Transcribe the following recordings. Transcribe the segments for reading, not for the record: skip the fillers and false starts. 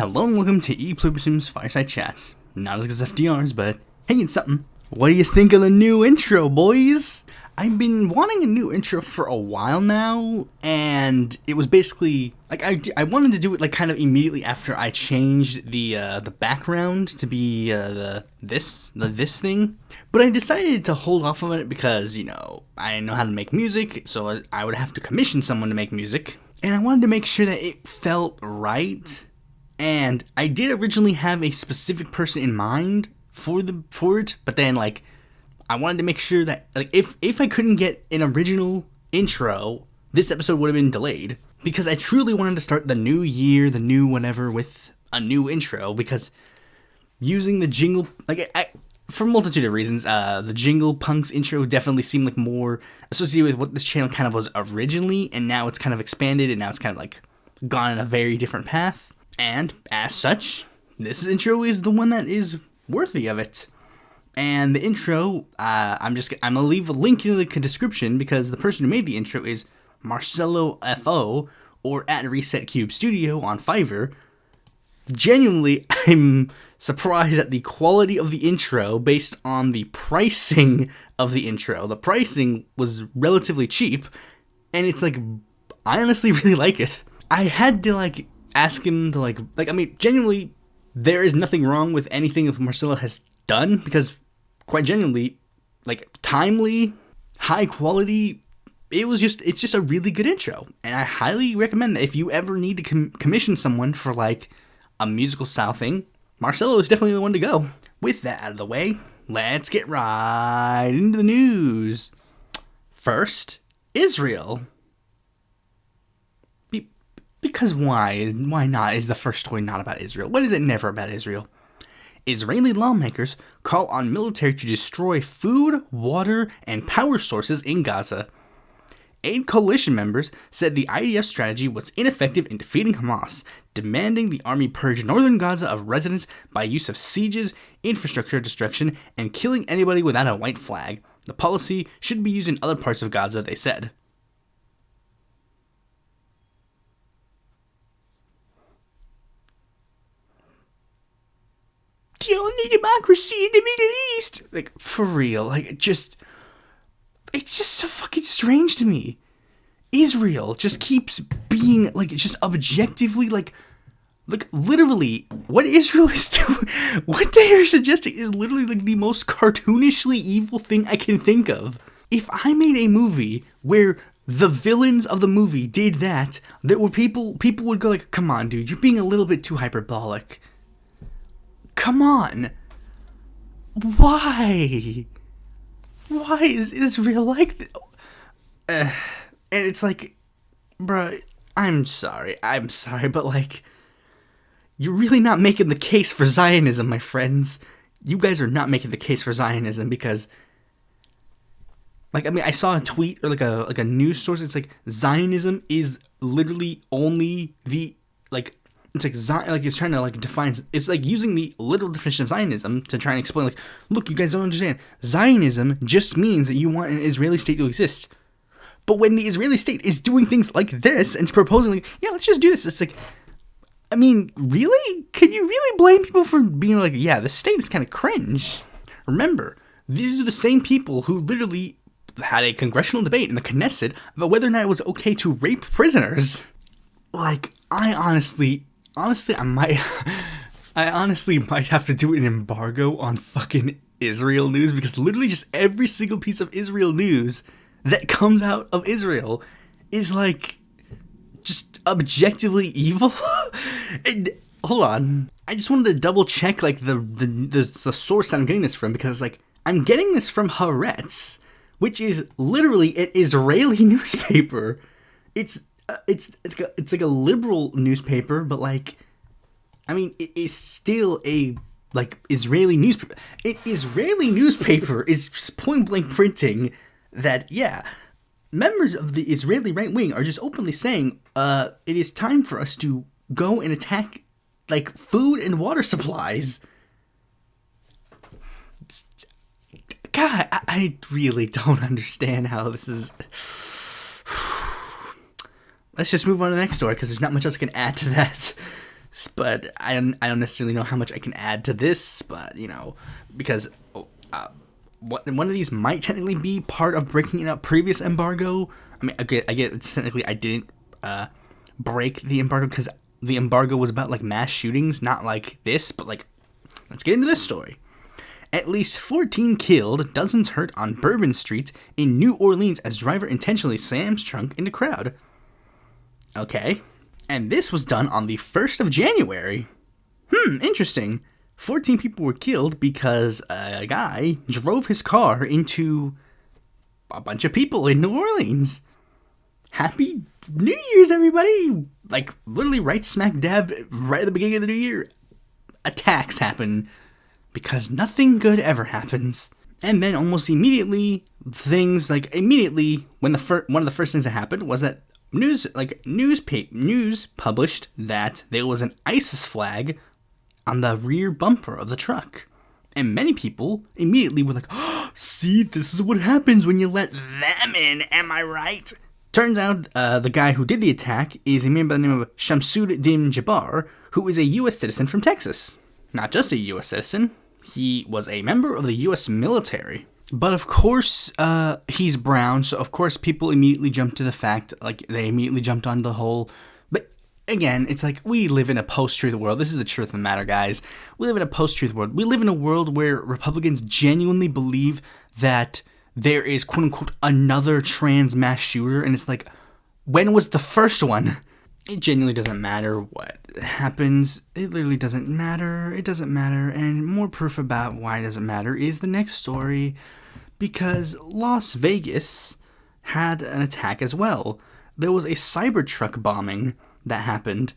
Hello and welcome to Pluribus Unum's Fireside Chat. Not as good as FDR's, but hey, it's something. What do you think of the new intro, boys? I've been wanting a new intro for a while now, and it was basically like I wanted to do it like kind of immediately after I changed the background to be this thing. But I decided to hold off on it because, you know, I know how to make music, so I would have to commission someone to make music. And I wanted to make sure that it felt right. And I did originally have a specific person in mind for it, but then like I wanted to make sure that like if I couldn't get an original intro, this episode would have been delayed, because I truly wanted to start the new year, the new whatever, with a new intro, because using the jingle, like I for a multitude of reasons, the Jingle Punks intro definitely seemed like more associated with what this channel kind of was originally, and now it's kind of expanded, and now it's kind of like gone in a very different path. And as such, this intro is the one that is worthy of it. And the intro, I'm gonna leave a link in the description, because the person who made the intro is Marcelo FO, or at Reset Cube Studio on Fiverr. Genuinely, I'm surprised at the quality of the intro based on the pricing of the intro. The pricing was relatively cheap, and it's like, I honestly really like it. I had to like ask him to like I mean, genuinely, there is nothing wrong with anything that Marcelo has done, because quite genuinely, like, timely, high quality, it's just a really good intro. And I highly recommend that if you ever need to commission someone for like a musical style thing, Marcelo is definitely the one to go. With that out of the way, let's get right into the news. First, Israel. Because why not is the first story not about Israel? Why is it never about Israel? Israeli lawmakers call on military to destroy food, water, and power sources in Gaza. Aid coalition members said the IDF strategy was ineffective in defeating Hamas, demanding the army purge northern Gaza of residents by use of sieges, infrastructure destruction, and killing anybody without a white flag. The policy should be used in other parts of Gaza, they said. The only democracy in the Middle East. Like, for real. Like, it's just so fucking strange to me. Israel just keeps being, like, just objectively, like, literally, what Israel is doing, what they are suggesting is literally, like, the most cartoonishly evil thing I can think of. If I made a movie where the villains of the movie did that, there were people would go like, come on, dude, you're being a little bit too hyperbolic. Come on. Why? Why is Israel like this? And it's like, bruh, I'm sorry, but like, you're really not making the case for Zionism, my friends. You guys are not making the case for Zionism, because, like, I mean, I saw a tweet or like a news source. It's like, Zionism is literally only the, like, it's like it's trying to like define, it's like using the literal definition of Zionism to try and explain, like, look, you guys don't understand. Zionism just means that you want an Israeli state to exist. But when the Israeli state is doing things like this and proposing, like, yeah, let's just do this, it's like, I mean, really? Can you really blame people for being like, yeah, the state is kind of cringe? Remember, these are the same people who literally had a congressional debate in the Knesset about whether or not it was okay to rape prisoners. Like, I honestly, I might have to do an embargo on fucking Israel news, because literally just every single piece of Israel news that comes out of Israel is like just objectively evil. And, hold on, I just wanted to double check like the source I'm getting this from, because like I'm getting this from Haaretz, which is literally an Israeli newspaper. It's like a liberal newspaper, but like, I mean, it is still a like Israeli newspaper. An Israeli newspaper is point blank printing that, yeah, members of the Israeli right wing are just openly saying, it is time for us to go and attack like food and water supplies. God, I really don't understand how this is. Let's just move on to the next story, because there's not much else I can add to that. but I don't necessarily know how much I can add to this, but, because one of these might technically be part of breaking a previous embargo. I mean, I get technically I didn't break the embargo because the embargo was about, mass shootings, not like this, but, let's get into this story. At least 14 killed, dozens hurt on Bourbon Street in New Orleans as driver intentionally slams trunk into crowd. Okay. And this was done on the 1st of January. Interesting. 14 people were killed because a guy drove his car into a bunch of people in New Orleans. Happy New Year's, everybody! Literally right smack dab, right at the beginning of the new year, attacks happen because nothing good ever happens. And then almost immediately, when one of the first things that happened was that news published that there was an ISIS flag on the rear bumper of the truck. And many people immediately were like, oh, see, this is what happens when you let them in, am I right? Turns out the guy who did the attack is a man by the name of Shamsuddin Jabbar, who is a U.S. citizen from Texas. Not just a U.S. citizen, he was a member of the U.S. military. But of course, he's brown, so of course people immediately jumped to the fact, they immediately jumped on the whole. But again, it's we live in a post-truth world. This is the truth of the matter, guys. We live in a post-truth world. We live in a world where Republicans genuinely believe that there is, quote-unquote, another trans mass shooter, and it's when was the first one? It genuinely doesn't matter what happens. It literally doesn't matter. It doesn't matter, and more proof about why it doesn't matter is the next story, because Las Vegas had an attack as well. There was a Cybertruck bombing that happened,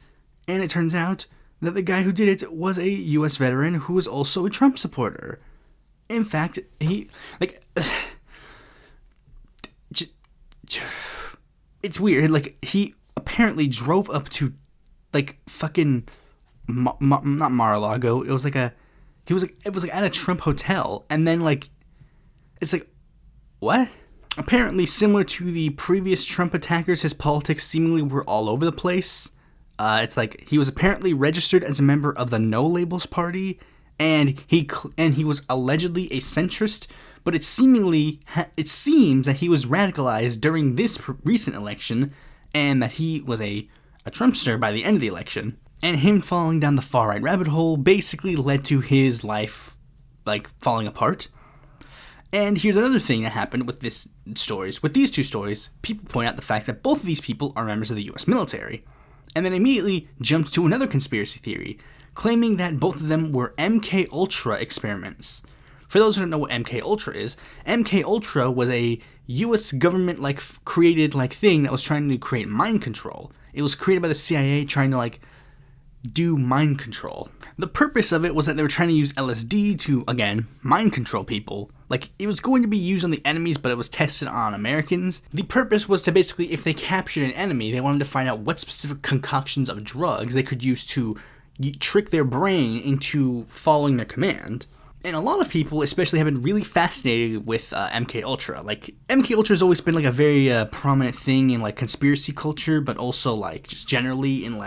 and it turns out that the guy who did it was a U.S. veteran who was also a Trump supporter. In fact, he, it's weird. He apparently drove up to, fucking, not Mar-a-Lago. It was it was at a Trump hotel, and then it's what? Apparently, similar to the previous Trump attackers, his politics seemingly were all over the place. It's he was apparently registered as a member of the No Labels Party, and he was allegedly a centrist. But it seems that he was radicalized during this recent election, and that he was a Trumpster by the end of the election. And him falling down the far-right rabbit hole basically led to his life, falling apart. And here's another thing that happened with these two stories. People point out the fact that both of these people are members of the U.S. military, and then immediately jumped to another conspiracy theory, claiming that both of them were MK Ultra experiments. For those who don't know what MK Ultra is, MK Ultra was a U.S. government created thing that was trying to create mind control. It was created by the CIA trying to do mind control. The purpose of it was that they were trying to use LSD to, again, mind control people. It was going to be used on the enemies, but it was tested on Americans. The purpose was to basically, if they captured an enemy, they wanted to find out what specific concoctions of drugs they could use to trick their brain into following their command. And a lot of people, especially, have been really fascinated with MK Ultra. MK Ultra has always been a very prominent thing in conspiracy culture, but also just generally in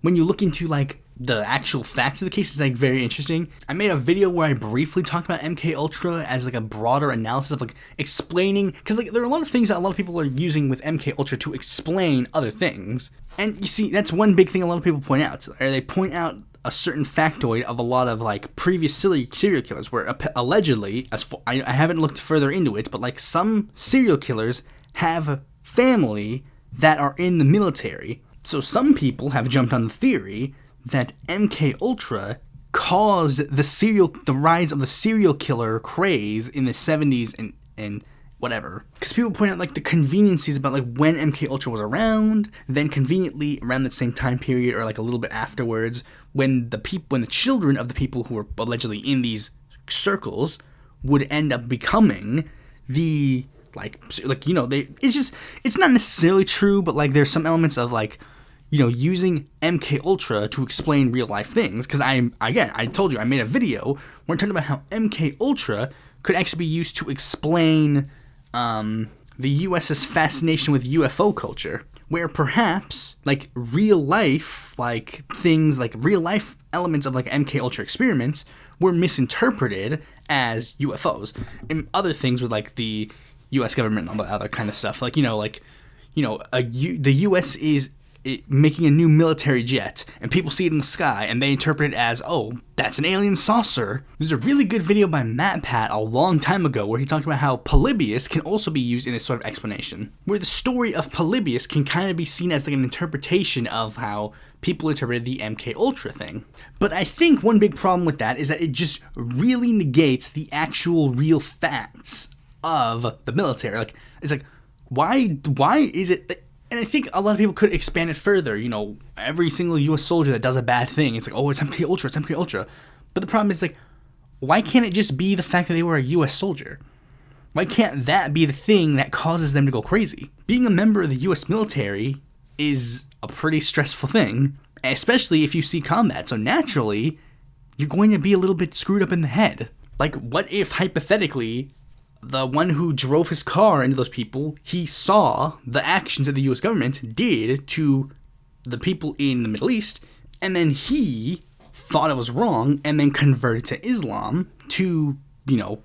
when you look into the actual facts of the case, it's very interesting. I made a video where I briefly talked about MK Ultra as a broader analysis of explaining, because there are a lot of things that a lot of people are using with MK Ultra to explain other things. And you see, that's one big thing a lot of people point out. They point out a certain factoid of a lot of previous serial killers, where allegedly, I haven't looked further into it, but some serial killers have family that are in the military. So some people have jumped on the theory that MK Ultra caused the rise of the serial killer craze in the 70s and whatever. Because people point out the conveniences about when MK Ultra was around, then conveniently around the same time period or a little bit afterwards, when the children of the people who were allegedly in these circles would end up becoming the it's not necessarily true, but there's some elements of using MK Ultra to explain real life things. Because I told you I made a video where I'm talking about how MK Ultra could actually be used to explain the U.S.'s fascination with UFO culture, where perhaps like real life, like things like real life elements of like MK Ultra experiments were misinterpreted as UFOs, and other things with like the U.S. government and all the other kind of stuff. Like, the U.S. is making a new military jet, and people see it in the sky, and they interpret it as, oh, that's an alien saucer. There's a really good video by Matt Pat a long time ago where he talked about how Polybius can also be used in this sort of explanation, where the story of Polybius can kind of be seen as like an interpretation of how people interpreted the MK Ultra thing. But I think one big problem with that is that it just really negates the actual real facts of the military. Like, it's like, why is it... And I think a lot of people could expand it further. Every single U.S. soldier that does a bad thing, it's like, oh, it's MK Ultra, it's MK Ultra. But the problem is, like, why can't it just be the fact that they were a U.S. soldier? Why can't that be the thing that causes them to go crazy? Being a member of the U.S. military is a pretty stressful thing, especially if you see combat. So naturally, you're going to be a little bit screwed up in the head. Like, what if, hypothetically, the one who drove his car into those people, he saw the actions that the U.S. government did to the people in the Middle East, and then he thought it was wrong, and then converted to Islam to,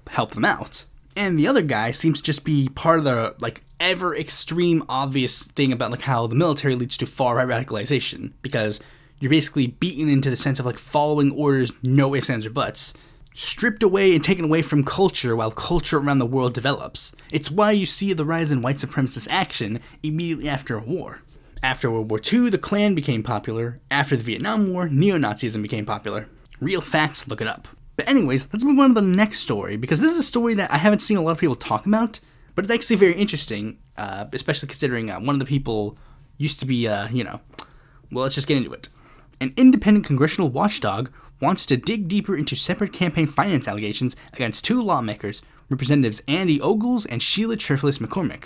help them out. And the other guy seems to just be part of the, ever extreme obvious thing about, how the military leads to far-right radicalization, because you're basically beaten into the sense of, following orders, no ifs, ands, or buts, stripped away and taken away from culture while culture around the world develops. It's why you see the rise in white supremacist action immediately after a war. After World War II, the Klan became popular. After the Vietnam War, neo-Nazism became popular. Real facts, look it up. But anyways, let's move on to the next story, because this is a story that I haven't seen a lot of people talk about, but it's actually very interesting, especially considering one of the people used to be, well, let's just get into it. An independent congressional watchdog wants to dig deeper into separate campaign finance allegations against two lawmakers, Representatives Andy Ogles and Sheila Cherfilus McCormick.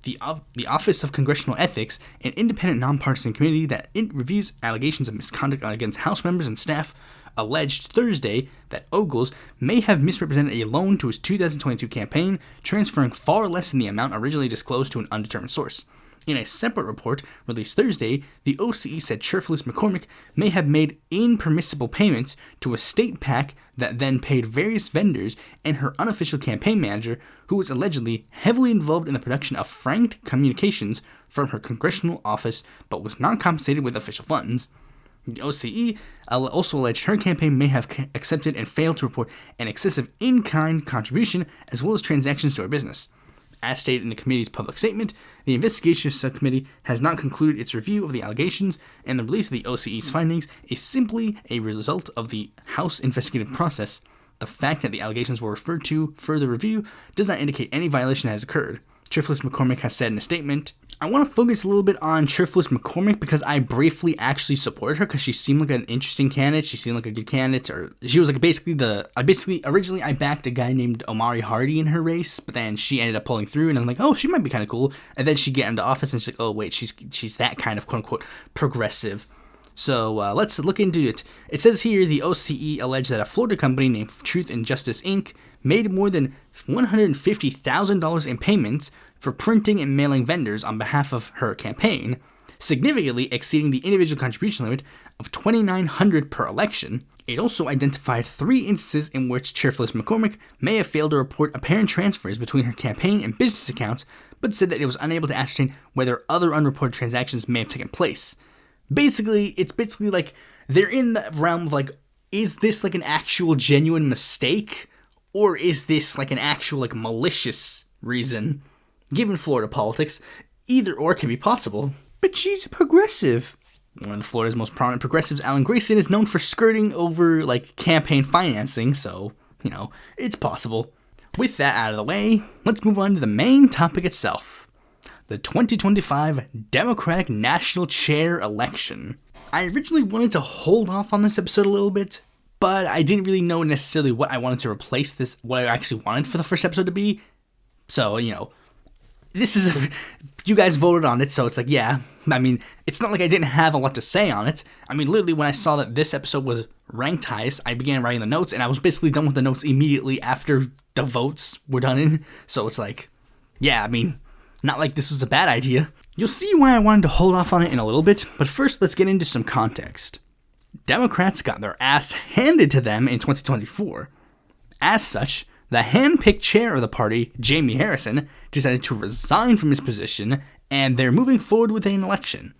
The Office of Congressional Ethics, an independent nonpartisan committee that reviews allegations of misconduct against House members and staff, alleged Thursday that Ogles may have misrepresented a loan to his 2022 campaign, transferring far less than the amount originally disclosed to an undetermined source. In a separate report released Thursday, the OCE said Cherfilus McCormick may have made impermissible payments to a state PAC that then paid various vendors and her unofficial campaign manager, who was allegedly heavily involved in the production of franked communications from her congressional office but was not compensated with official funds. The OCE also alleged her campaign may have accepted and failed to report an excessive in-kind contribution as well as transactions to her business. As stated in the committee's public statement, the investigation subcommittee has not concluded its review of the allegations, and the release of the OCE's findings is simply a result of the House investigative process. The fact that the allegations were referred to further review does not indicate any violation has occurred. Cherfilus McCormick has said in a statement, I want to focus a little bit on Cherfilus McCormick because I briefly actually supported her because she seemed like an interesting candidate. She seemed like a good candidate, or she was originally I backed a guy named Omari Hardy in her race, but then she ended up pulling through, and I'm like, oh, she might be kind of cool. And then she get into office, and she's like, oh wait, she's that kind of quote unquote progressive. So let's look into it. It says here the OCE alleged that a Florida company named Truth and Justice Inc. made more than $150,000 in payments for printing and mailing vendors on behalf of her campaign, significantly exceeding the individual contribution limit of $2,900 per election. It also identified 3 instances in which Cherfilus McCormick may have failed to report apparent transfers between her campaign and business accounts, but said that it was unable to ascertain whether other unreported transactions may have taken place. It's basically like they're in the realm of like, is this like an actual genuine mistake, or is this like an actual like malicious reason? Given Florida politics, either or can be possible. But she's a progressive. One of Florida's most prominent progressives, Alan Grayson, is known for skirting over like campaign financing, so, it's possible. With that out of the way, let's move on to the main topic itself. The 2025 Democratic National Chair election. I originally wanted to hold off on this episode a little bit, but I didn't really know necessarily what I wanted to replace this, what I actually wanted for the first episode to be. So, you guys voted on it, so it's like, yeah, it's not like I didn't have a lot to say on it. Literally, when I saw that this episode was ranked highest, I began writing the notes, and I was basically done with the notes immediately after the votes were done in. So it's like, yeah, not like this was a bad idea. You'll see why I wanted to hold off on it in a little bit, but first let's get into some context. Democrats got their ass handed to them in 2024. As such, the hand-picked chair of the party, Jamie Harrison, decided to resign from his position, and they're moving forward with an election.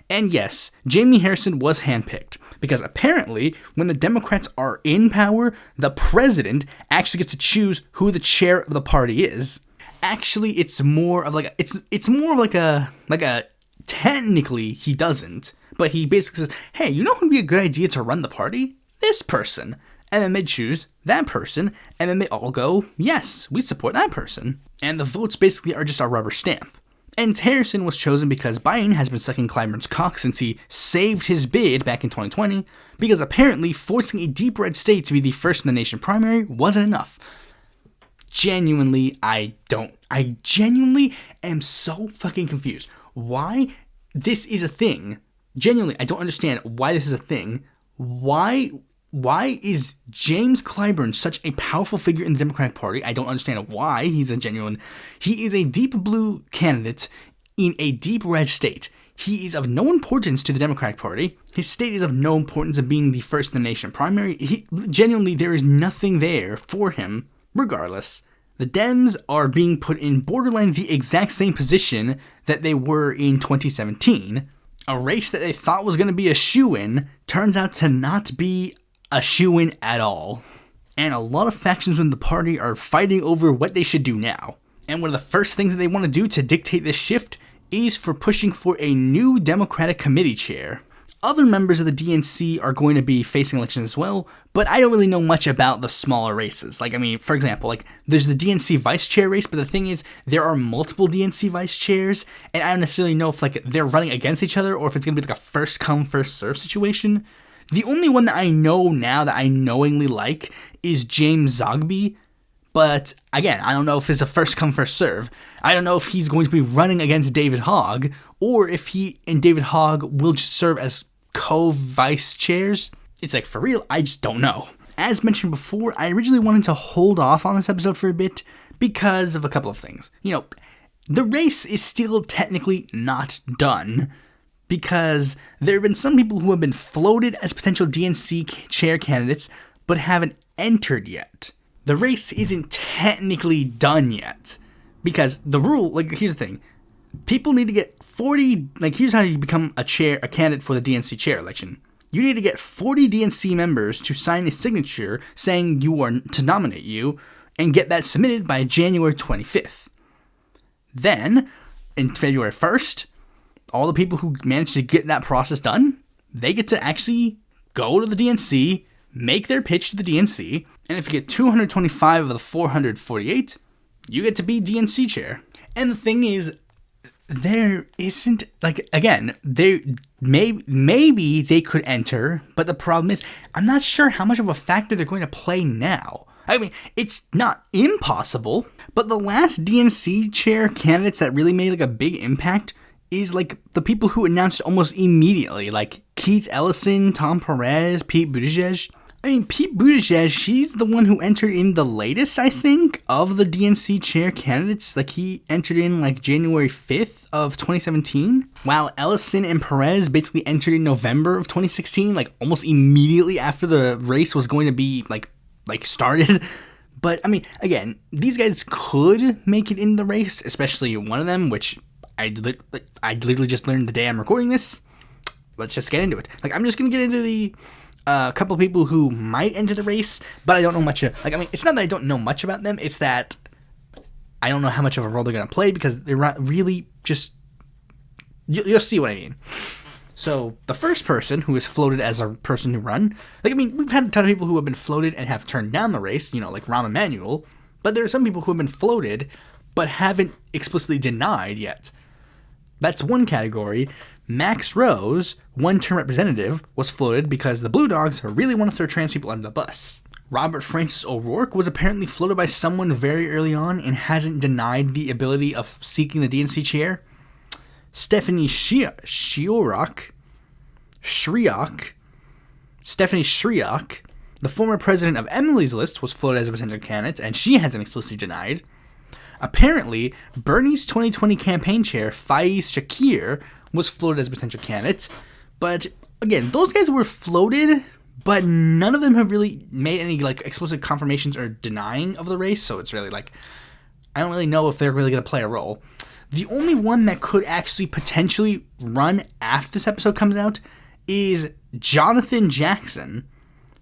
And yes, Jamie Harrison was handpicked, because apparently, when the Democrats are in power, the president actually gets to choose who the chair of the party is. Actually, it's more of like a technically he doesn't, but he basically says, hey, you know who would be a good idea to run the party? This person. And then they choose that person, and then they all go, yes, we support that person. And the votes basically are just a rubber stamp. And Harrison was chosen because Biden has been sucking Clyburn's cock since he saved his bid back in 2020, because apparently forcing a deep red state to be the first in the nation primary wasn't enough. I genuinely am so fucking confused. Why this is a thing. Genuinely, I don't understand why this is a thing. Why is James Clyburn such a powerful figure in the Democratic Party? I don't understand why he is a deep blue candidate in a deep red state. He is of no importance to the Democratic Party. His state is of no importance of being the first in the nation primary. Genuinely, there is nothing there for him, regardless. The Dems are being put in borderline the exact same position that they were in 2017. A race that they thought was going to be a shoo-in turns out to not be a shoo-in at all. And a lot of factions within the party are fighting over what they should do now. And one of the first things that they want to do to dictate this shift is for pushing for a new Democratic committee chair. Other members of the DNC are going to be facing elections as well, but I don't really know much about the smaller races. For example, there's the DNC vice chair race, but the thing is, there are multiple DNC vice chairs, and I don't necessarily know if they're running against each other or if it's going to be a first come, first serve situation. The only one that I know now that I knowingly like is James Zogby, but again, I don't know if it's a first come, first serve. I don't know if he's going to be running against David Hogg, or if he and David Hogg will just serve as co-vice chairs. It's for real, I just don't know. As mentioned before, I originally wanted to hold off on this episode for a bit because of a couple of things. The race is still technically not done because there have been some people who have been floated as potential DNC chair candidates but haven't entered yet. The race isn't technically done yet because the rule, here's the thing. People need to get 40, here's how you become a candidate for the DNC chair election. You need to get 40 DNC members to sign a signature saying to nominate you and get that submitted by January 25th. Then, in February 1st, all the people who manage to get that process done, they get to actually go to the DNC, make their pitch to the DNC, and if you get 225 of the 448, you get to be DNC chair. And the thing is, there isn't, maybe they could enter, but the problem is, I'm not sure how much of a factor they're going to play now. It's not impossible, but the last DNC chair candidates that really made a big impact is the people who announced almost immediately, Keith Ellison, Tom Perez, Pete Buttigieg. Pete Buttigieg, he's the one who entered in the latest, I think, of the DNC chair candidates. He entered in, January 5th of 2017, while Ellison and Perez basically entered in November of 2016, almost immediately after the race was going to be, started. But, again, these guys could make it in the race, especially one of them, which I literally just learned the day I'm recording this. Let's just get into it. I'm just going to get into the couple of people who might enter the race, but I don't know much. It's not that I don't know much about them. It's that I don't know how much of a role they're going to play because they're not really just. You'll see what I mean. So the first person who is floated as a person to run, we've had a ton of people who have been floated and have turned down the race. Like Rahm Emanuel, but there are some people who have been floated but haven't explicitly denied yet. That's one category. Max Rose, one-term representative, was floated because the Blue Dogs really want to throw trans people under the bus. Robert Francis O'Rourke was apparently floated by someone very early on and hasn't denied the ability of seeking the DNC chair. Stephanie Shriak, the former president of Emily's List, was floated as a potential candidate, and she hasn't explicitly denied. Apparently, Bernie's 2020 campaign chair, Faiz Shakir, was floated as a potential candidate. But again, those guys were floated, but none of them have really made any explicit confirmations or denying of the race. So it's really I don't really know if they're really going to play a role. The only one that could actually potentially run after this episode comes out is Jonathan Jackson,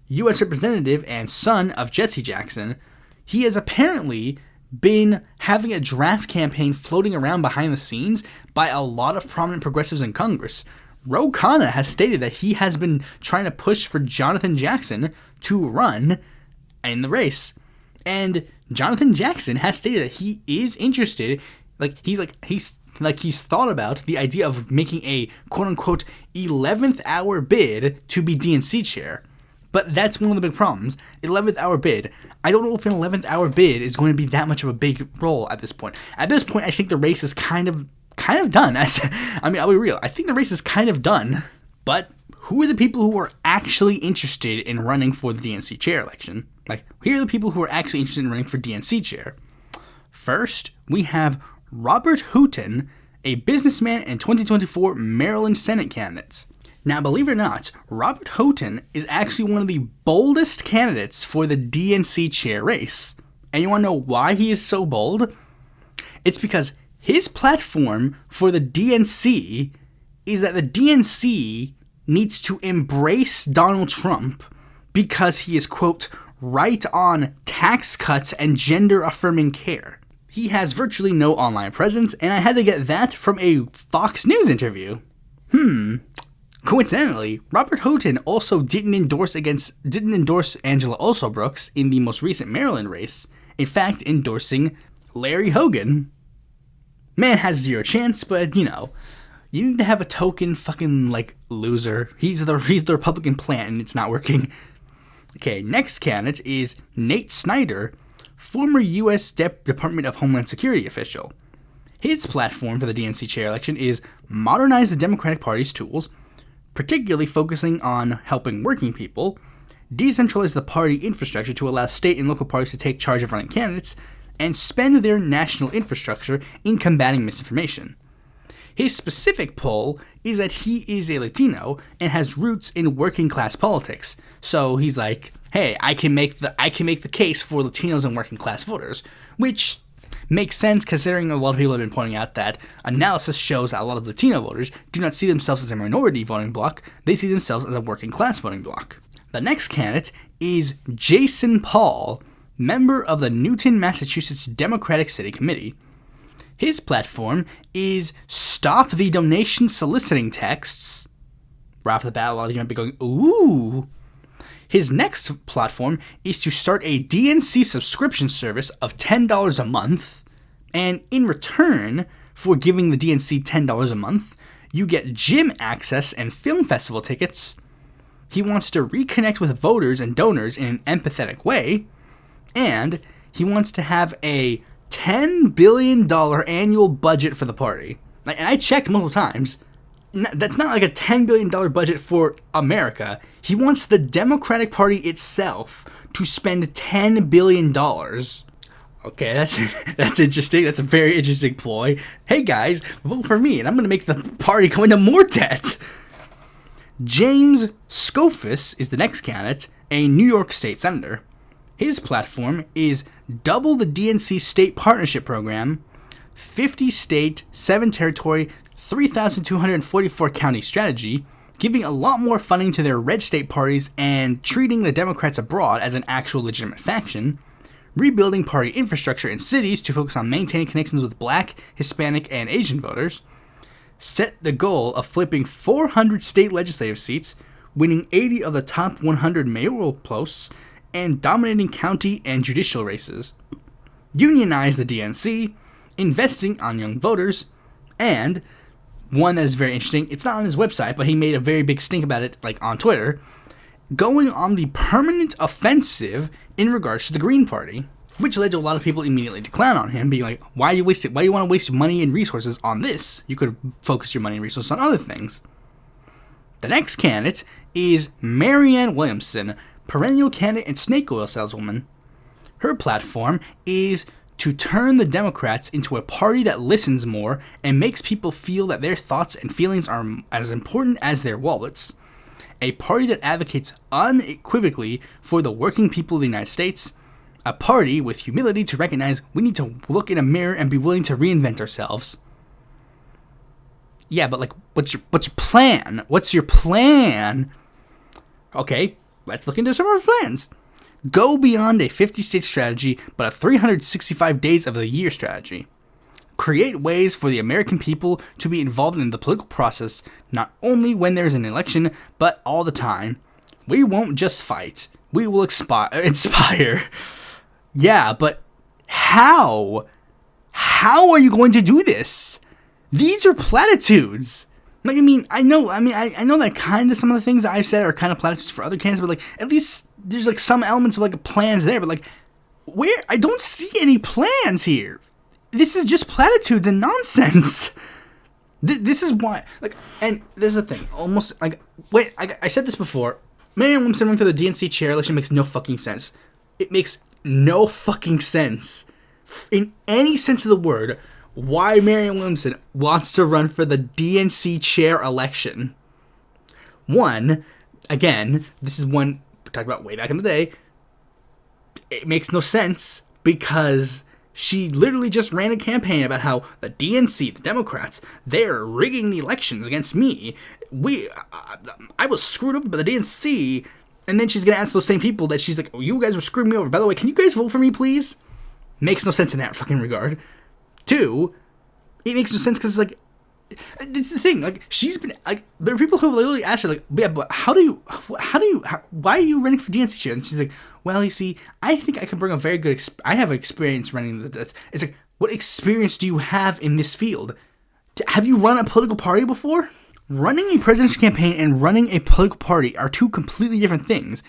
U.S. Representative and son of Jesse Jackson. He has apparently been having a draft campaign floating around behind the scenes by a lot of prominent progressives in Congress. Ro Khanna has stated that he has been trying to push for Jonathan Jackson to run in the race. And Jonathan Jackson has stated that he is interested. He's thought about the idea of making a quote-unquote 11th hour bid to be DNC chair. But that's one of the big problems. 11th hour bid. I don't know if an 11th hour bid is going to be that much of a big role at this point. At this point, I think the race is kind of done. I'll be real. I think the race is kind of done. But who are the people who are actually interested in running for the DNC chair election? Here are the people who are actually interested in running for DNC chair. First, we have Robert Hooton, a businessman and 2024 Maryland Senate candidate. Now, believe it or not, Robert Hooton is actually one of the boldest candidates for the DNC chair race. And you want to know why he is so bold? It's because his platform for the DNC is that the DNC needs to embrace Donald Trump because he is, quote, right on tax cuts and gender-affirming care. He has virtually no online presence, and I had to get that from a Fox News interview. Coincidentally, Robert Hooton also didn't endorse Angela Alsobrooks in the most recent Maryland race, in fact endorsing Larry Hogan. Man has zero chance, but you need to have a token fucking loser. He's the Republican plant and it's not working. Okay, next candidate is Nate Snyder, former U.S. Department of Homeland Security official. His platform for the DNC chair election is modernize the Democratic Party's tools, particularly focusing on helping working people, decentralize the party infrastructure to allow state and local parties to take charge of running candidates, and spend their national infrastructure in combating misinformation. His specific pull is that he is a Latino and has roots in working class politics. So he's like, hey, I can make the case for Latinos and working class voters, which makes sense considering a lot of people have been pointing out that analysis shows that a lot of Latino voters do not see themselves as a minority voting bloc, they see themselves as a working class voting bloc. The next candidate is Jason Paul, member of the Newton, Massachusetts Democratic City Committee. His platform is stop the donation soliciting texts. Right off the bat, a lot of you might be going, ooh. His next platform is to start a DNC subscription service of $10 a month, and in return for giving the DNC $10 a month, you get gym access and film festival tickets. He wants to reconnect with voters and donors in an empathetic way, and he wants to have a $10 billion annual budget for the party. And I checked multiple times. That's not like a $10 billion budget for America. He wants the Democratic Party itself to spend $10 billion. Okay, that's interesting. That's a very interesting ploy. Hey guys, vote for me and I'm going to make the party go into more debt. James Skoufis is the next candidate, a New York State Senator. His platform is double the DNC state partnership program, 50 state, 7 territory, 3,244 county strategy, giving a lot more funding to their red state parties and treating the Democrats abroad as an actual legitimate faction, rebuilding party infrastructure in cities to focus on maintaining connections with Black, Hispanic, and Asian voters, set the goal of flipping 400 state legislative seats, winning 80 of the top 100 mayoral posts, and dominating county and judicial races, unionize the DNC, investing on young voters, and one that is very interesting, it's not on his website, but he made a very big stink about it, on Twitter, going on the permanent offensive in regards to the Green Party, which led to a lot of people immediately to clown on him, being like, why do you want to waste money and resources on this? You could focus your money and resources on other things. The next candidate is Marianne Williamson, perennial candidate and snake oil saleswoman. Her platform is to turn the Democrats into a party that listens more and makes people feel that their thoughts and feelings are as important as their wallets. A party that advocates unequivocally for the working people of the United States. A party with humility to recognize we need to look in a mirror and be willing to reinvent ourselves. Yeah, but like, what's your plan? What's your plan? Okay, let's look into some of our plans. Go beyond a 50-state strategy, but a 365 days of the year strategy. Create ways for the American people to be involved in the political process, not only when there's an election, but all the time. We won't just fight. We will inspire. Yeah, but how? How are you going to do this? These are platitudes. Like, I know that kind of some of the things that I've said are kind of platitudes for other candidates, but like, at least there's like some elements of like plans there, but like, where? I don't see any plans here. This is just platitudes and nonsense. This is why, like, and this is the thing, almost, like, wait, I said this before, Marianne Williamson running for the DNC chair election makes no fucking sense. It makes no fucking sense. In any sense of the word, why Marianne Williamson wants to run for the DNC chair election. One, again, this is one we talked about way back in the day. It makes no sense because she literally just ran a campaign about how the DNC, the Democrats, they're rigging the elections against me. I was screwed over by the DNC. And then she's going to ask those same people that she's like, oh, you guys were screwing me over. By the way, can you guys vote for me, please? Makes no sense in that fucking regard. Two, it makes no sense because, like, it's the thing. Like, she's been, like, there are people who literally ask her, like, yeah, but why are you running for DNC chair? And she's like, well, you see, I think I can bring a very good, I have experience running this. It's like, what experience do you have in this field? Have you run a political party before? Running a presidential campaign and running a political party are two completely different things.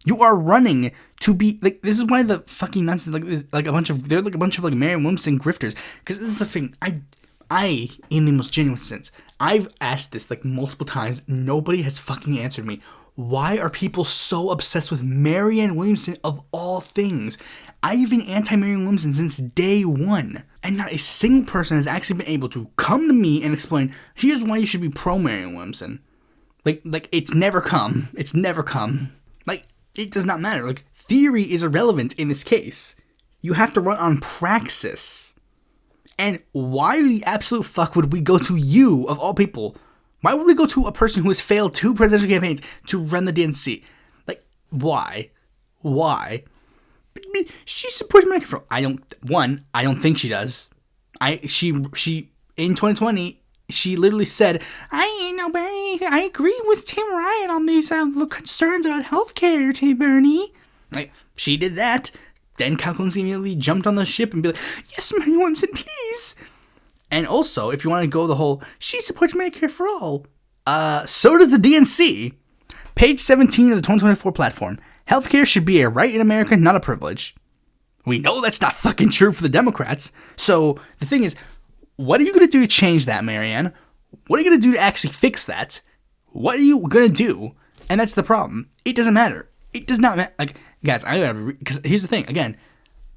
You are running to be, like, this is why the fucking nonsense, they're like a bunch of like Marianne Williamson grifters. Because this is the thing, I, in the most genuine sense, I've asked this like multiple times, nobody has fucking answered me. Why are people so obsessed with Marianne Williamson of all things? I've been anti-Marianne Williamson since day one. And not a single person has actually been able to come to me and explain, here's why you should be pro-Marianne Williamson. Like, it's never come. It's never come. Like, it does not matter. Like, theory is irrelevant in this case. You have to run on praxis. And why the absolute fuck would we go to you, of all people? Why would we go to a person who has failed 2 presidential campaigns to run the DNC? Like, why? Why? She supports Medicare for all. I don't think she does. She in 2020, she literally said, I agree with Tim Ryan on these concerns about healthcare, Tim Bernie. Like, she did that. Then Kyle Clinton immediately jumped on the ship and be like, yes, Marianne Williamson, please. And also, if you want to go the whole, she supports Medicare for all, so does the DNC. Page 17 of the 2024 platform. Healthcare should be a right in America, not a privilege. We know that's not fucking true for the Democrats. So the thing is, what are you going to do to change that, Marianne? What are you going to do to actually fix that? What are you going to do? And that's the problem. It doesn't matter. It does not matter. Like, guys, because here's the thing. Again,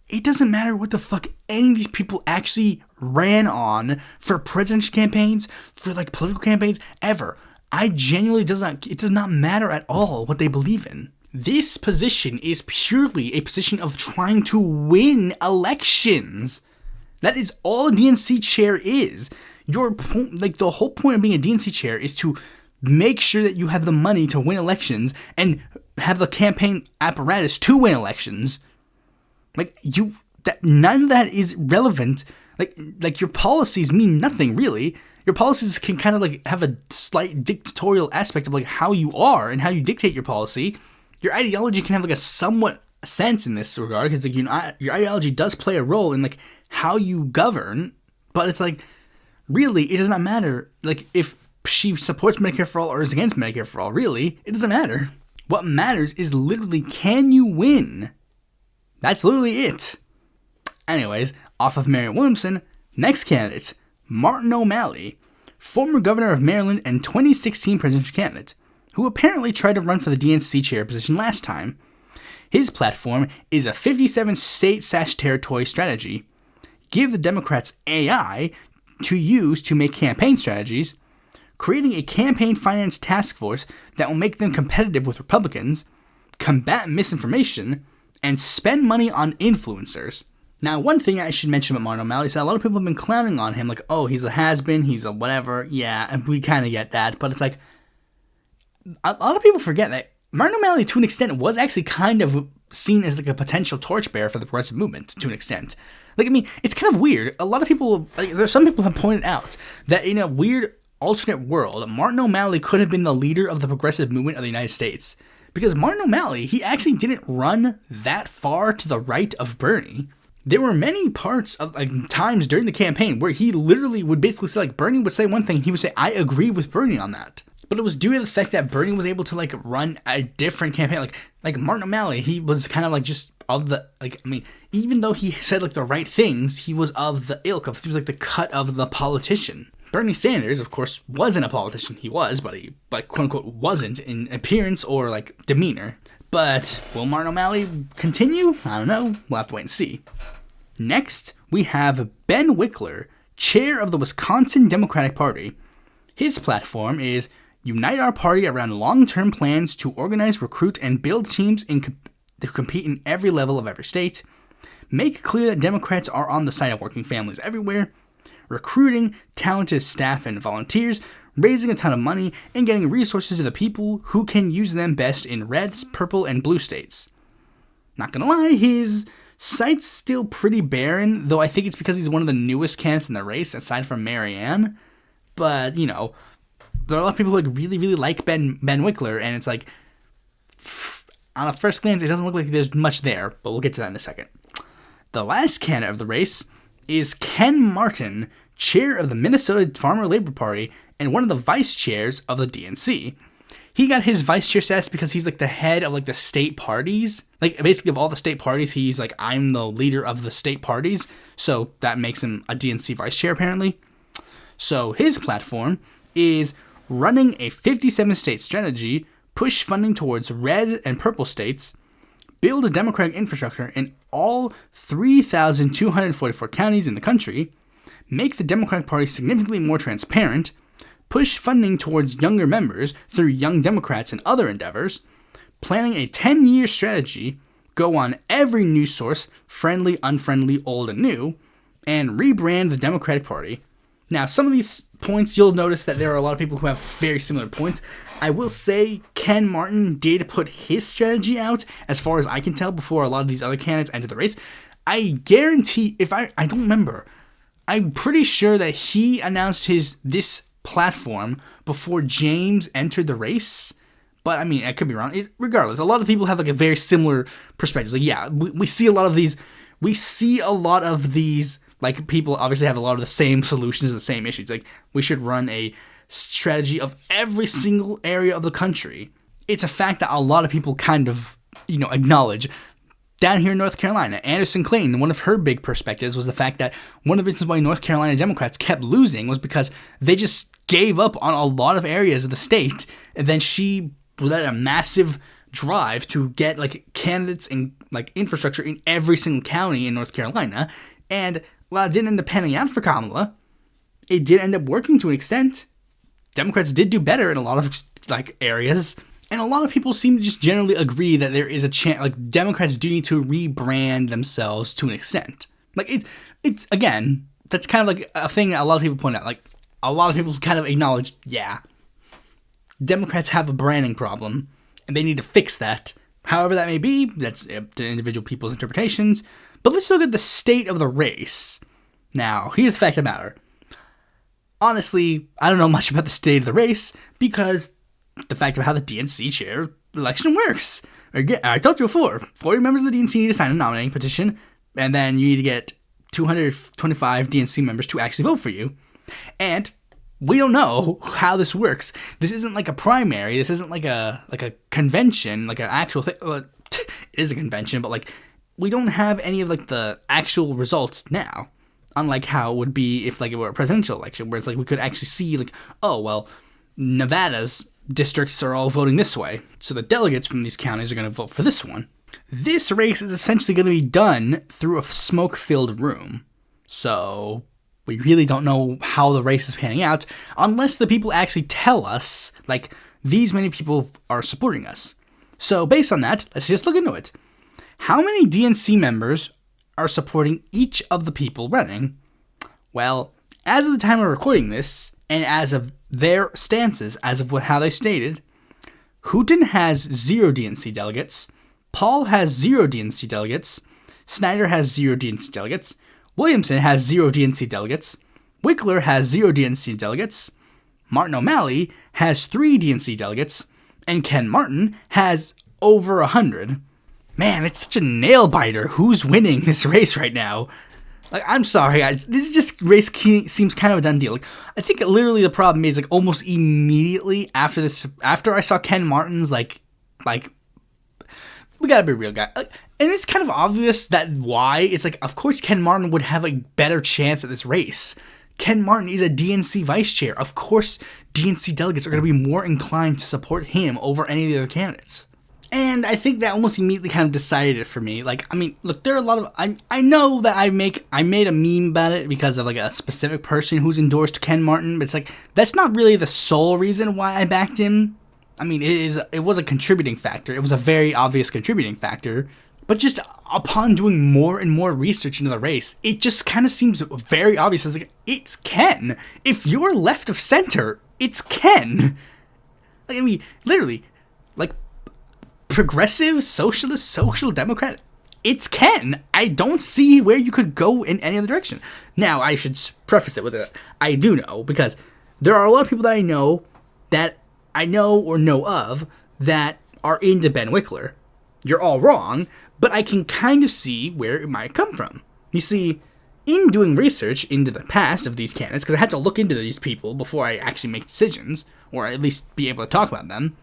it doesn't matter what the fuck any of these people actually ran on for presidential campaigns, for like political campaigns, ever. It does not matter at all what they believe in. This position is purely a position of trying to win elections. That is all a DNC chair is. The whole point of being a DNC chair is to make sure that you have the money to win elections and have the campaign apparatus to win elections. None of that is relevant. Like your policies mean nothing really. Your policies can kind of like have a slight dictatorial aspect of like how you are and how you dictate your policy. Your ideology can have like a somewhat sense in this regard because like your ideology does play a role in like how you govern, but it's like really it does not matter like if she supports Medicare for all or is against Medicare for all. Really, it doesn't matter. What matters is literally can you win? That's literally it. Anyways, off of Marianne Williamson, next candidate, Martin O'Malley, former governor of Maryland and 2016 presidential candidate, who apparently tried to run for the DNC chair position last time. His platform is a 57-state/territory strategy. give the Democrats AI to use to make campaign strategies, creating a campaign finance task force that will make them competitive with Republicans, combat misinformation, and spend money on influencers. Now, one thing I should mention about Martin O'Malley is that a lot of people have been clowning on him, like, oh, he's a has-been, he's a whatever. Yeah, and we kind of get that, but it's like, a lot of people forget that Martin O'Malley, to an extent, was actually kind of seen as like a potential torchbearer for the progressive movement, to an extent. Like, I mean, it's kind of weird. A lot of people, there's some people have pointed out that in a weird alternate world, Martin O'Malley could have been the leader of the progressive movement of the United States. Because Martin O'Malley, he actually didn't run that far to the right of Bernie. There were many parts of times during the campaign where he literally would basically say, like, Bernie would say one thing, he would say, I agree with Bernie on that. But it was due to the fact that Bernie was able to, like, run a different campaign. Like Martin O'Malley, he was kind of, like, just of the, like, I mean, even though he said, like, the right things, he was of the ilk of, he was, like, the cut of the politician. Bernie Sanders, of course, wasn't a politician. He was, but he, like, quote-unquote, wasn't in appearance or, like, demeanor. But will Martin O'Malley continue? I don't know. We'll have to wait and see. Next, we have Ben Wickler, chair of the Wisconsin Democratic Party. His platform is unite our party around long-term plans to organize, recruit, and build teams to compete in every level of every state, make clear that Democrats are on the side of working families everywhere, recruiting talented staff and volunteers, raising a ton of money, and getting resources to the people who can use them best in red, purple, and blue states. Not gonna lie, his site's still pretty barren, though I think it's because he's one of the newest candidates in the race, aside from Marianne. But, you know, there are a lot of people who like really, really like Ben Wickler, and it's like, on a first glance, it doesn't look like there's much there, but we'll get to that in a second. The last candidate of the race is Ken Martin, chair of the Minnesota Farmer Labor Party and one of the vice chairs of the DNC. He got his vice chair status because he's like the head of like the state parties. Like basically of all the state parties, he's like, I'm the leader of the state parties. So that makes him a DNC vice chair apparently. So his platform is running a 57 state strategy, push funding towards red and purple states, build a democratic infrastructure in all 3,244 counties in the country, make the Democratic Party significantly more transparent, push funding towards younger members through Young Democrats and other endeavors, planning a 10-year strategy, go on every news source, friendly, unfriendly, old, and new, and rebrand the Democratic Party. Now, some of these points, you'll notice that there are a lot of people who have very similar points. I will say Ken Martin did put his strategy out, as far as I can tell, before a lot of these other candidates entered the race. I guarantee, if I don't remember, I'm pretty sure that he announced this platform before James entered the race. But I mean, I could be wrong. Regardless, a lot of people have like a very similar perspective. Like, yeah, we see a lot of these. We see a lot of these. Like, people obviously have a lot of the same solutions and the same issues. Like, we should run a strategy of every single area of the country. It's a fact that a lot of people kind of, acknowledge. Down here in North Carolina, Anderson Clayton, one of her big perspectives was the fact that one of the reasons why North Carolina Democrats kept losing was because they just gave up on a lot of areas of the state, and then she led a massive drive to get, like, candidates and, like, infrastructure in every single county in North Carolina, and while it didn't end up panning out for Kamala, it did end up working to an extent. Democrats did do better in a lot of, like, areas. And a lot of people seem to just generally agree that there is a chance, like, Democrats do need to rebrand themselves to an extent. Like, it's again, that's kind of like a thing that a lot of people point out. Like, a lot of people kind of acknowledge, yeah, Democrats have a branding problem, and they need to fix that. However that may be, that's up to individual people's interpretations. But let's look at the state of the race. Now, here's the fact of the matter. Honestly, I don't know much about the state of the race, because the fact of how the DNC chair election works. Again, I told you before, 40 members of the DNC need to sign a nominating petition, and then you need to get 225 DNC members to actually vote for you. And we don't know how this works. This isn't like a primary. This isn't like a convention, like an actual thing. Well, it is a convention, but like we don't have any of like the actual results now. Unlike how it would be if like it were a presidential election, where it's like we could actually see like, oh well, Nevada's districts are all voting this way, so the delegates from these counties are going to vote for this one. This race is essentially going to be done through a smoke-filled room. So we really don't know how the race is panning out unless the people actually tell us, like, these many people are supporting us. So based on that, let's just look into it. How many DNC members are supporting each of the people running? Well, as of the time of recording this, and as of their stances, as of how they stated, Houghton has 0 DNC delegates, Paul has 0 DNC delegates, Snyder has 0 DNC delegates, Williamson has 0 DNC delegates, Wickler has 0 DNC delegates, Martin O'Malley has 3 DNC delegates, and Ken Martin has over 100. Man, it's such a nail-biter. Who's winning this race right now? Like, I'm sorry, guys. This is just, race seems kind of a done deal. Like, I think literally the problem is, like, almost immediately after this, after I saw Ken Martin's, like, we gotta be real, guys. Like, and it's kind of obvious that why. It's like, of course Ken Martin would have a better chance at this race. Ken Martin is a DNC vice chair. Of course, DNC delegates are going to be more inclined to support him over any of the other candidates. And I think that almost immediately kind of decided it for me. Like, I mean, look, there are a lot of... I know that I made a meme about it because of, like, a specific person who's endorsed Ken Martin, but it's like, that's not really the sole reason why I backed him. I mean, it was a contributing factor. It was a very obvious contributing factor. But just upon doing more and more research into the race, it just kind of seems very obvious. It's like, it's Ken. If you're left of center, it's Ken. Like, I mean, literally, like, progressive, socialist, social democrat, it's Ken. I don't see where you could go in any other direction. Now, I should preface it with that I do know, because there are a lot of people that I know or know of that are into Ben Wickler. You're all wrong, but I can kind of see where it might come from. You see, in doing research into the past of these candidates, because I had to look into these people before I actually make decisions, or at least be able to talk about them,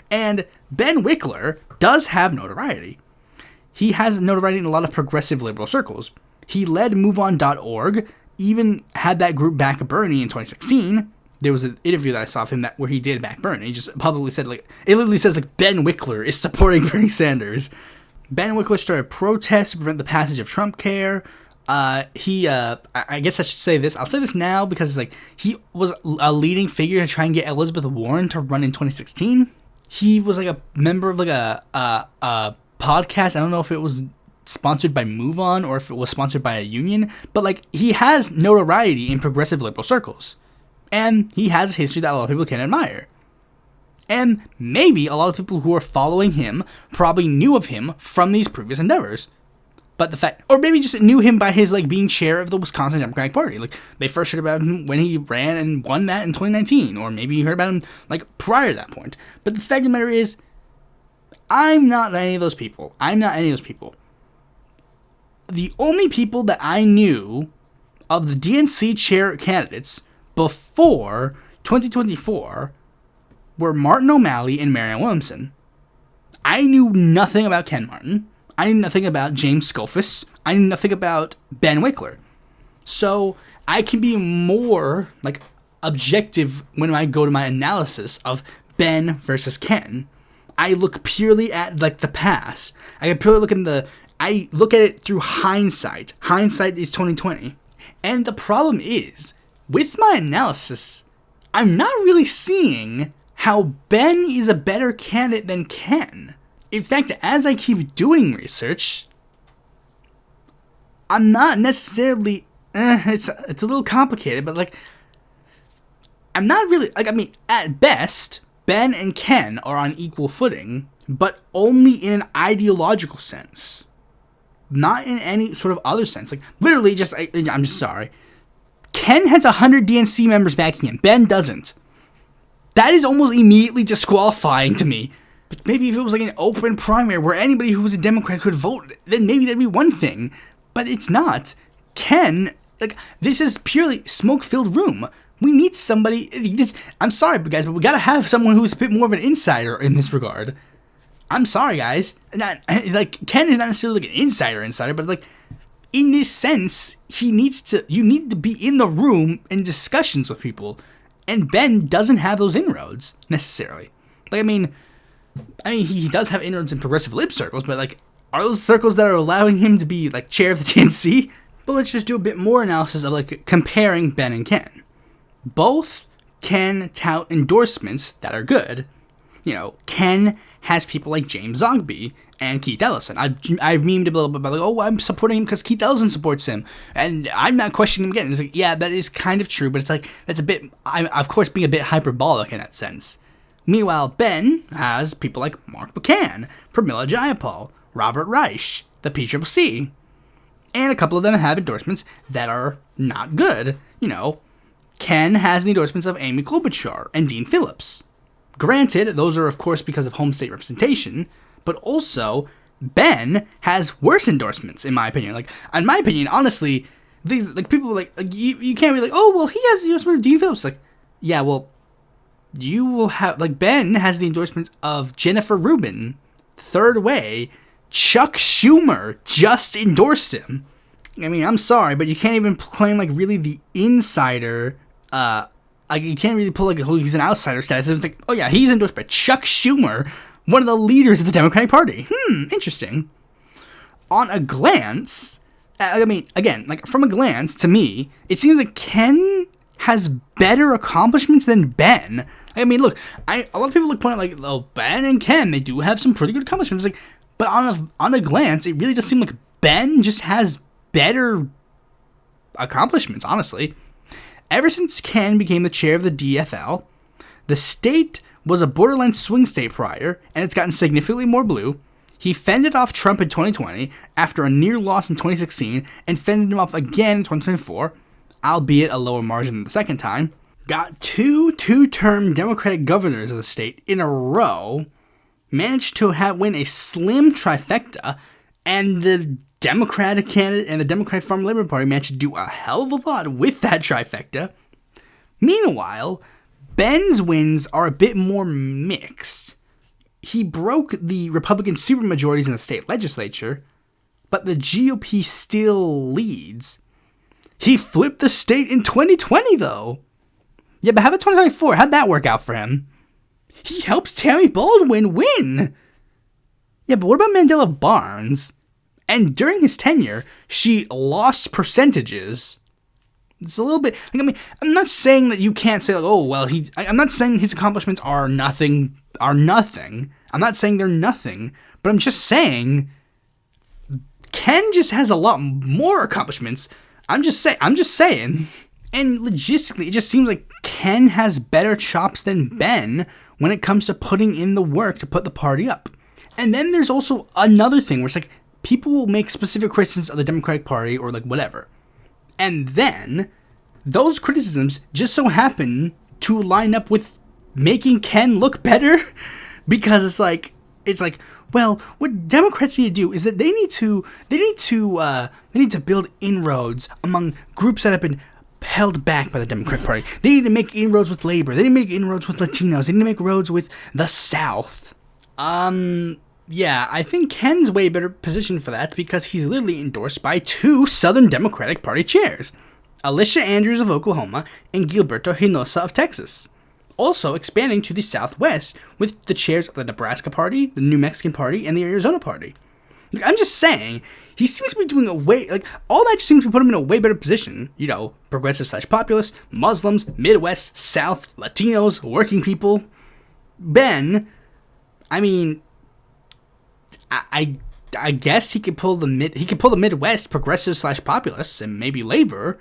and Ben Wickler does have notoriety. He has notoriety in a lot of progressive liberal circles. He led MoveOn.org, even had that group back Bernie in 2016. There was an interview that I saw of him where he did back Bernie. He just publicly said, like, it literally says, like, Ben Wickler is supporting Bernie Sanders. Ben Wickler started protests to prevent the passage of Trump Care. I guess I should say this. I'll say this now because it's like, he was a leading figure to try and get Elizabeth Warren to run in 2016. He was like a member of like a podcast. I don't know if it was sponsored by MoveOn or if it was sponsored by a union, but like, he has notoriety in progressive liberal circles. And he has a history that a lot of people can admire. And maybe a lot of people who are following him probably knew of him from these previous endeavors. But the fact, or maybe just knew him by his, like, being chair of the Wisconsin Democratic Party. Like, they first heard about him when he ran and won that in 2019. Or maybe you heard about him, like, prior to that point. But the fact of the matter is, I'm not any of those people. The only people that I knew of the DNC chair candidates before 2024 were Martin O'Malley and Marianne Williamson. I knew nothing about Ken Martin. I knew nothing about James Skoufis. I knew nothing about Ben Wickler. So I can be more, like, objective when I go to my analysis of Ben versus Ken. I look purely at, like, the past. I look at it through hindsight. Hindsight is 2020. And the problem is, with my analysis, I'm not really seeing how Ben is a better candidate than Ken. In fact, as I keep doing research, I'm not necessarily, it's a little complicated, but like, I'm not really, like, I mean, at best, Ben and Ken are on equal footing, but only in an ideological sense. Not in any sort of other sense. Like, literally just, I'm just sorry. Ken has 100 DNC members backing him. Ben doesn't. That is almost immediately disqualifying to me. But maybe if it was like an open primary where anybody who was a Democrat could vote, then maybe that'd be one thing. But it's not. Ken, like, this is purely smoke-filled room. We need somebody, I'm sorry, guys, but we gotta have someone who's a bit more of an insider in this regard. I'm sorry, guys. Like, Ken is not necessarily like an insider, but like, in this sense, you need to be in the room in discussions with people. And Ben doesn't have those inroads, necessarily. Like, I mean, he does have inroads in progressive lib circles, but like, are those circles that are allowing him to be, like, chair of the TNC? But let's just do a bit more analysis of like comparing Ben and Ken. Both can tout endorsements that are good. You know, Ken has people like James Zogby and Keith Ellison. I've memed a little bit about like, oh, I'm supporting him because Keith Ellison supports him, and I'm not questioning him again. It's like, yeah, that is kind of true, but it's like, that's a bit, I'm of course being a bit hyperbolic in that sense. Meanwhile, Ben has people like Mark McCann, Pramila Jayapal, Robert Reich, the PCCC, and a couple of them have endorsements that are not good. You know, Ken has the endorsements of Amy Klobuchar and Dean Phillips. Granted, those are of course because of home state representation, but also Ben has worse endorsements, in my opinion. Like, in my opinion, honestly, like people like you can't be like, oh well, he has the endorsement of Dean Phillips. Like, yeah, well, you will have like Ben has the endorsements of Jennifer Rubin, Third Way. Chuck Schumer just endorsed him. I mean, I'm sorry, but you can't even claim like really the insider. Like you can't really pull like he's an outsider status. It's like, oh yeah, he's endorsed by Chuck Schumer, one of the leaders of the Democratic Party. Interesting. On a glance, I mean, again, like from a glance, to me, it seems like Ken has better accomplishments than Ben. I mean, look, a lot of people like point out like, oh, Ben and Ken, they do have some pretty good accomplishments. Like, but on a glance, it really does seem like Ben just has better accomplishments, honestly. Ever since Ken became the chair of the DFL, the state was a borderline swing state prior, and it's gotten significantly more blue. He fended off Trump in 2020 after a near loss in 2016, and fended him off again in 2024, albeit a lower margin than the second time. Got two-term Democratic governors of the state in a row, managed to win a slim trifecta, and the Democratic candidate and the Democratic Farm Labor Party managed to do a hell of a lot with that trifecta. Meanwhile, Ben's wins are a bit more mixed. He broke the Republican supermajorities in the state legislature, but the GOP still leads. He flipped the state in 2020, though. Yeah, but how about 2024? How'd that work out for him? He helped Tammy Baldwin win. Yeah, but what about Mandela Barnes? And during his tenure, she lost percentages. It's a little bit, like, I mean, I'm not saying that you can't say, like, oh, well, I'm not saying his accomplishments are nothing. I'm not saying they're nothing, but I'm just saying Ken just has a lot more accomplishments. I'm just saying. And logistically, it just seems like Ken has better chops than Ben when it comes to putting in the work to put the party up. And then there's also another thing where it's like, people will make specific criticisms of the Democratic Party or like whatever. And then those criticisms just so happen to line up with making Ken look better, because it's like, well, what Democrats need to do is that they need to build inroads among groups that have been held back by the Democratic Party. They need to make inroads with labor. They need to make inroads with Latinos. They need to make inroads with the South. Yeah, I think Ken's way better positioned for that because he's literally endorsed by two Southern Democratic Party chairs, Alicia Andrews of Oklahoma and Gilberto Hinojosa of Texas. Also expanding to the Southwest with the chairs of the Nebraska Party, the New Mexican Party, and the Arizona Party. Like, I'm just saying, he seems to be doing all that just seems to put him in a way better position. You know, progressive/populist, Muslims, Midwest, South, Latinos, working people. Ben, I mean, I guess he could pull the Midwest progressive/populist and maybe labor,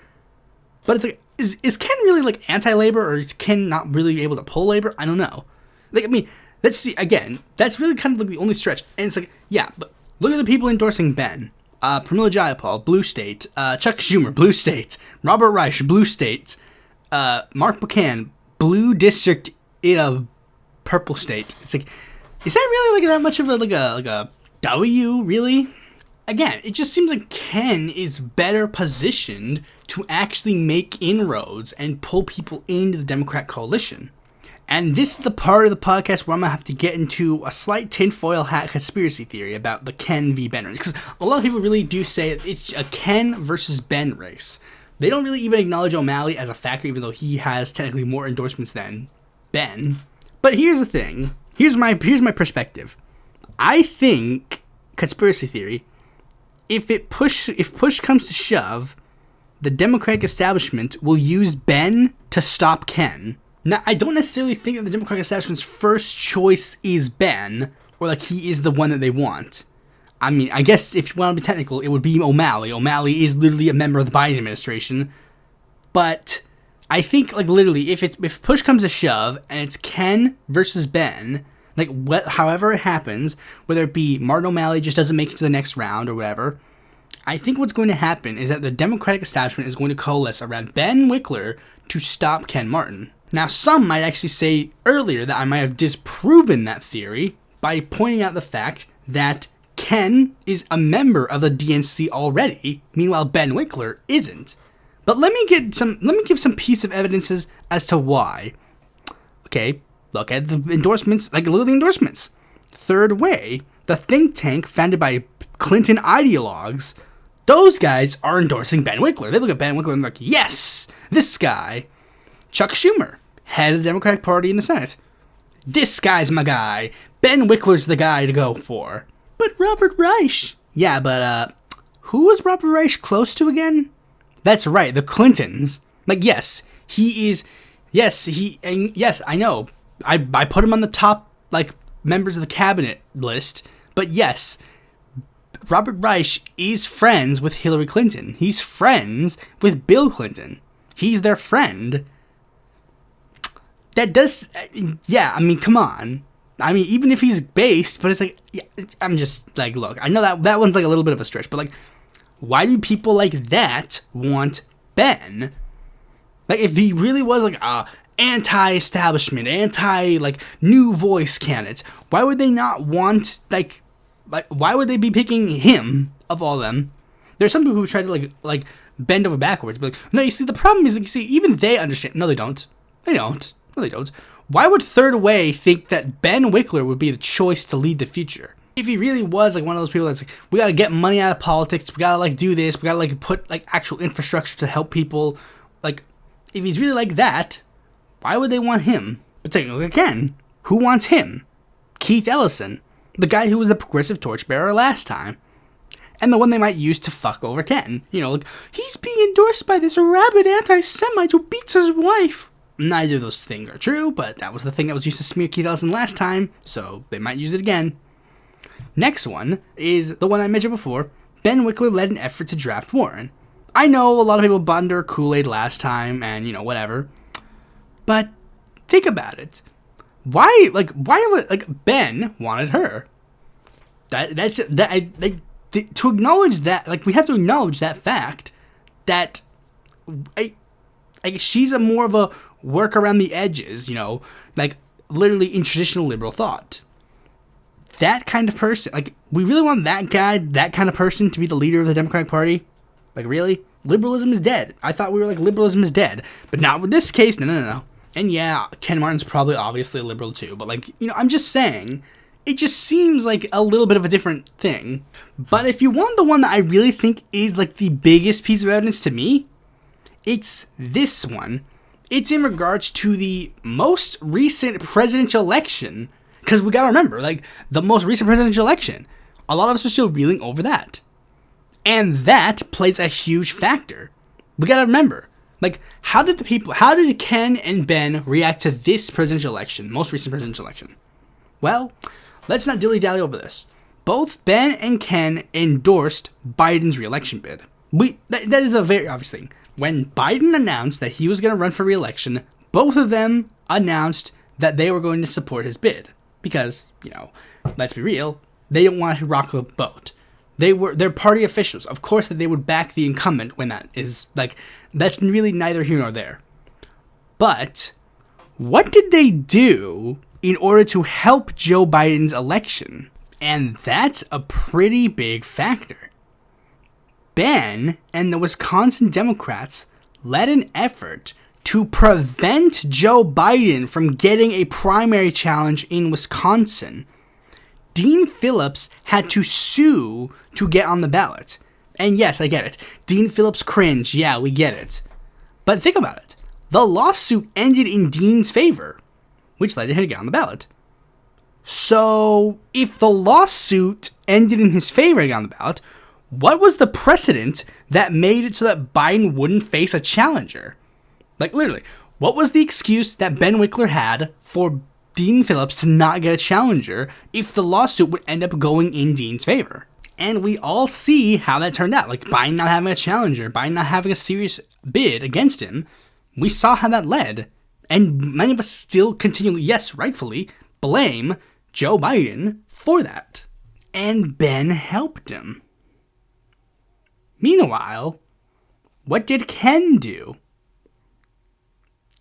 but it's like, is Ken really like anti-labor, or is Ken not really able to pull labor? I don't know. Like, I mean, that's really kind of like the only stretch, and it's like, yeah, but look at the people endorsing Ben. Pramila Jayapal, blue state. Chuck Schumer, blue state. Robert Reich, blue state. Mark McCann, blue district in a purple state. It's like, is that really like that much of a W, really? Again, it just seems like Ken is better positioned to actually make inroads and pull people into the Democrat coalition. And this is the part of the podcast where I'm going to have to get into a slight tinfoil hat conspiracy theory about the Ken v. Ben race. Because a lot of people really do say it's a Ken versus Ben race. They don't really even acknowledge O'Malley as a factor, even though he has technically more endorsements than Ben. But here's the thing. Here's my perspective. I think, conspiracy theory, if push comes to shove, the Democratic establishment will use Ben to stop Ken. Now, I don't necessarily think that the Democratic establishment's first choice is Ben, or like he is the one that they want. I mean, I guess if you want to be technical, it would be O'Malley. O'Malley is literally a member of the Biden administration. But I think, like, literally, if push comes to shove and it's Ken versus Ben, like, however it happens, whether it be Martin O'Malley just doesn't make it to the next round or whatever, I think what's going to happen is that the Democratic establishment is going to coalesce around Ben Wickler to stop Ken Martin. Now, some might actually say earlier that I might have disproven that theory by pointing out the fact that Ken is a member of the DNC already, meanwhile Ben Wickler isn't. But let me give some piece of evidences as to why. Okay, look at the endorsements, look at the endorsements. Third Way, the think tank founded by Clinton ideologues, those guys are endorsing Ben Wickler. They look at Ben Wickler and they're like, yes, this guy. Chuck Schumer, head of the Democratic Party in the Senate. This guy's my guy. Ben Wickler's the guy to go for. But Robert Reich. Yeah, but who was Robert Reich close to again? That's right, the Clintons. Like, yes, he is. Yes, I know. I put him on the top, like, members of the cabinet list. But yes, Robert Reich is friends with Hillary Clinton. He's friends with Bill Clinton. He's their friend. That does, yeah, I mean, come on. I mean, even if he's based, but it's like, yeah, I'm just, like, look, I know that one's, like, a little bit of a stretch, but, like, why do people like that want Ben? Like, if he really was, like, anti-establishment, like, new voice candidate, why would they not want, like, why would they be picking him, of all them? There's some people who try to, like, bend over backwards, but, like, no, you see, the problem is, like, you see, even they understand. No, they don't. They don't. No, they don't. Why would Third Way think that Ben Wickler would be the choice to lead the future? If he really was, like, one of those people that's like, we gotta get money out of politics, we gotta, like, do this, we gotta, like, put, like, actual infrastructure to help people, like, if he's really like that, why would they want him? But take a look again. Who wants him? Keith Ellison, the guy who was the progressive torchbearer last time. And the one they might use to fuck over Ken. You know, like, he's being endorsed by this rabid anti-Semite who beats his wife. Neither of those things are true, but that was the thing that was used to smear Keith Ellison last time, so they might use it again. Next one is the one I mentioned before. Ben Wickler led an effort to draft Warren. I know a lot of people bought under Kool-Aid last time, and, you know, whatever. But think about it. Why would Ben wanted her? To acknowledge that, like, we have to acknowledge that fact that she's a more of a work around the edges, you know, like, literally in traditional liberal thought. That kind of person, like, we really want that guy, that kind of person to be the leader of the Democratic Party? Like, really? Liberalism is dead. I thought we were like, liberalism is dead. But not with this case, no. And yeah, Ken Martin's probably obviously a liberal too, but, like, you know, I'm just saying, it just seems like a little bit of a different thing. But if you want the one that I really think is, like, the biggest piece of evidence to me, it's this one. It's in regards to the most recent presidential election. Because we gotta remember, like, the most recent presidential election, a lot of us are still reeling over that. And that plays a huge factor. We gotta remember, like, how did Ken and Ben react to this presidential election, most recent presidential election? Well, let's not dilly-dally over this. Both Ben and Ken endorsed Biden's re-election bid. That is a very obvious thing. When Biden announced that he was going to run for re-election, both of them announced that they were going to support his bid. Because, you know, let's be real, they don't want to rock the boat. They're party officials. Of course that they would back the incumbent when that is, like, that's really neither here nor there. But what did they do in order to help Joe Biden's election? And that's a pretty big factor. Ben and the Wisconsin Democrats led an effort to prevent Joe Biden from getting a primary challenge in Wisconsin. Dean Phillips had to sue to get on the ballot. And yes, I get it. Dean Phillips cringe. Yeah, we get it. But think about it. The lawsuit ended in Dean's favor, which led him to get on the ballot. So, if the lawsuit ended in his favor to get on the ballot, what was the precedent that made it so that Biden wouldn't face a challenger? Like, literally, what was the excuse that Ben Wickler had for Dean Phillips to not get a challenger if the lawsuit would end up going in Dean's favor? And we all see how that turned out. Like, Biden not having a challenger, Biden not having a serious bid against him, we saw how that led. And many of us still continually, yes, rightfully, blame Joe Biden for that. And Ben helped him. Meanwhile, what did Ken do?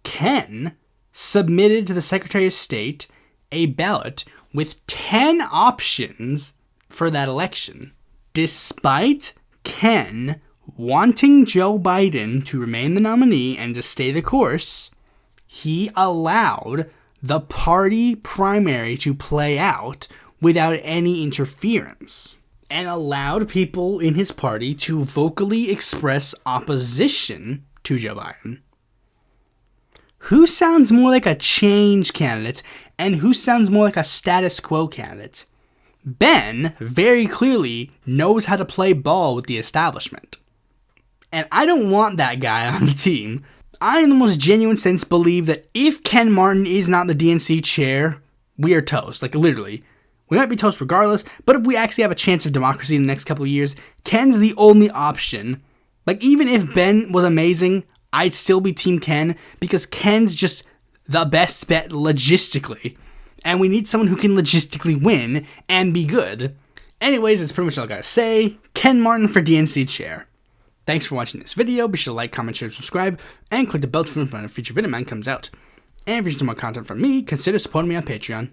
Ken submitted to the Secretary of State a ballot with 10 options for that election. Despite Ken wanting Joe Biden to remain the nominee and to stay the course, he allowed the party primary to play out without any interference, and allowed people in his party to vocally express opposition to Joe Biden. Who sounds more like a change candidate, and who sounds more like a status quo candidate? Ben very clearly knows how to play ball with the establishment. And I don't want that guy on the team. I, in the most genuine sense, believe that if Ken Martin is not the DNC chair, we are toast. Like, literally. We might be toast regardless, but if we actually have a chance of democracy in the next couple of years, Ken's the only option. Like, even if Ben was amazing, I'd still be Team Ken, because Ken's just the best bet logistically. And we need someone who can logistically win and be good. Anyways, that's pretty much all I gotta say. Ken Martin for DNC chair. Thanks for watching this video. Be sure to like, comment, share, subscribe, and click the bell to notify when a future video man comes out. And if you're interested in more content from me, consider supporting me on Patreon.